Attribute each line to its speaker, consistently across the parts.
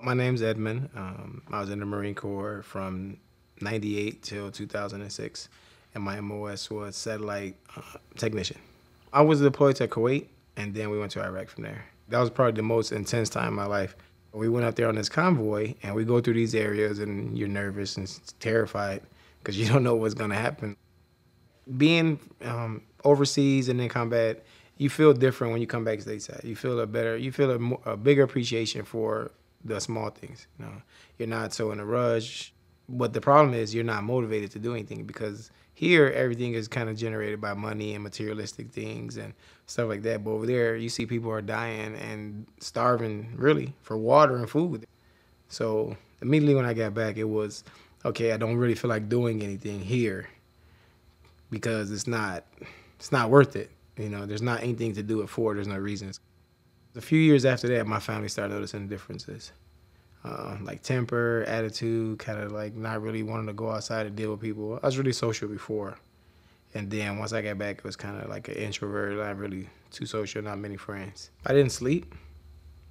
Speaker 1: My name's Edmond. I was in the Marine Corps from 98 till 2006, and my MOS was satellite technician. I was deployed to Kuwait, and then we went to Iraq from there. That was probably the most intense time in my life. We went out there on this convoy, and we go through these areas, and you're nervous and terrified because you don't know what's going to happen. Being overseas and in combat, you feel different when you come back stateside. You feel a bigger appreciation for the small things. You're not so in a rush. But the problem is you're not motivated to do anything because here everything is kind of generated by money and materialistic things and stuff like that. But over there, you see people are dying and starving really for water and food. So immediately when I got back, it was okay. I don't really feel like doing anything here because it's not worth it. There's not anything to do it for. There's no reasons. A few years after that, my family started noticing differences, like temper, attitude, kind of like not really wanting to go outside and deal with people. I was really social before, and then once I got back, it was kind of like an introvert, not really too social, not many friends. I didn't sleep.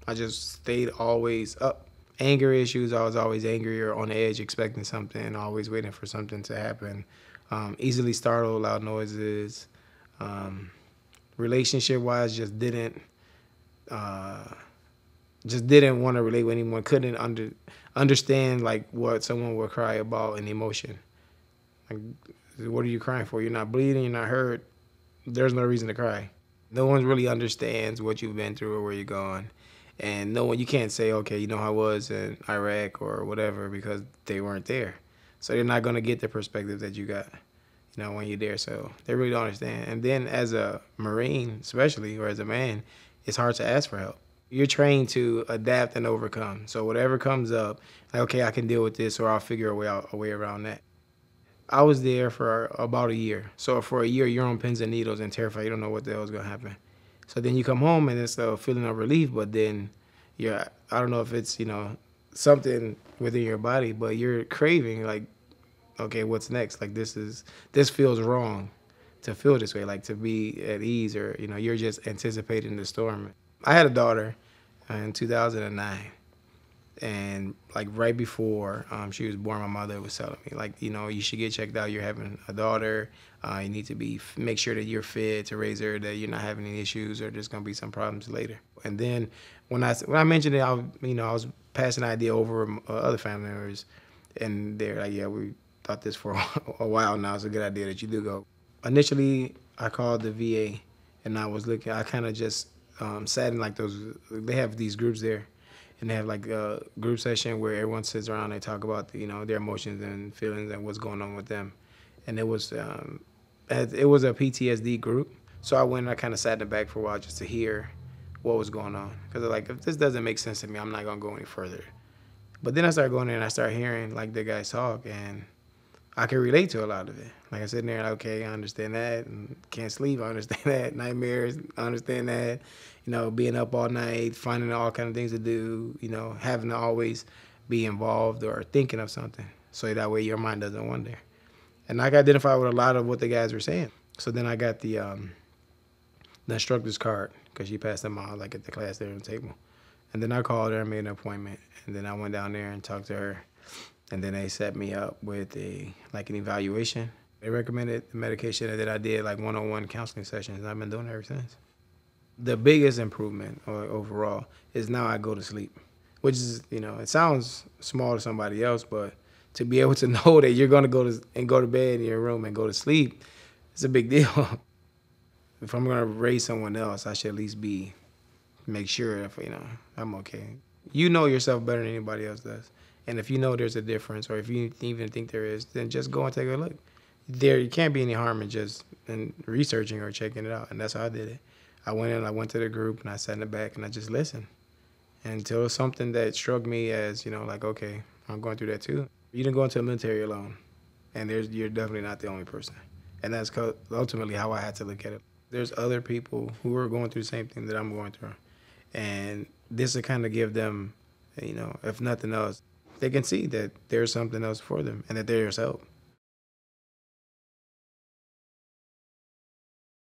Speaker 1: I just stayed always up. Anger issues, I was always angry or on the edge, expecting something, always waiting for something to happen. Easily startled, loud noises. Um, Relationship wise, uh, just didn't want to relate with anyone. Couldn't understand like what someone would cry about an emotion. Like, what are you crying for? You're not bleeding. You're not hurt. There's no reason to cry. No one really understands what you've been through or where you're going, and no one. You can't say, okay, you know how I was in Iraq or whatever because they weren't there. So they're not gonna get the perspective that you got. When you're there. So they really don't understand. And then as a Marine, especially, or as a man, it's hard to ask for help. You're trained to adapt and overcome. So whatever comes up, like, okay, I can deal with this, or I'll figure a way around that. I was there for about a year. So for a year, you're on pins and needles and terrified. You don't know what the hell is gonna happen. So then you come home and it's a feeling of relief, but then I don't know if it's something within your body, but you're craving like, okay, what's next? Like this feels wrong to feel this way, like to be at ease, or you're just anticipating the storm. I had a daughter in 2009, and like right before she was born, my mother was telling me like, you should get checked out. You're having a daughter. You need to make sure that you're fit to raise her, that you're not having any issues, or there's gonna be some problems later. And then when I mentioned it, I was passing the idea over other family members, and they're like, yeah, we thought this for a while now. It's a good idea that you do go. Initially, I called the VA, and I was looking. I kind of just sat in like those. They have these groups there, and they have like a group session where everyone sits around. And they talk about their emotions and feelings and what's going on with them. And it was a PTSD group. So I went and I kind of sat in the back for a while just to hear what was going on. Because like, if this doesn't make sense to me, I'm not gonna go any further. But then I started going there and I started hearing like the guys talk, and I can relate to a lot of it. Like I sitting there, like, okay, I understand that. And can't sleep, I understand that. Nightmares, I understand that. Being up all night, finding all kind of things to do. Having to always be involved or thinking of something, so that way your mind doesn't wander. And I could identify with a lot of what the guys were saying. So then I got the instructor's card because she passed them out like at the class there on the table. And then I called her and made an appointment. And then I went down there and talked to her. And then they set me up with an evaluation. They recommended the medication, and then I did like one-on-one counseling sessions, and I've been doing it ever since. The biggest improvement overall is now I go to sleep, which is, it sounds small to somebody else, but to be able to know that you're gonna go to bed in your room and go to sleep, it's a big deal. If I'm gonna raise someone else, I should at least make sure if I'm okay. You know yourself better than anybody else does. And if you know there's a difference, or if you even think there is, then just go and take a look. There can't be any harm in researching or checking it out. And that's how I did it. I went to the group, and I sat in the back, and I just listened until it was something that struck me as, like, okay, I'm going through that too. You didn't go into the military alone, and you're definitely not the only person. And that's ultimately how I had to look at it. There's other people who are going through the same thing that I'm going through. And this will kind of give them, if nothing else, they can see that there's something else for them and that there's help.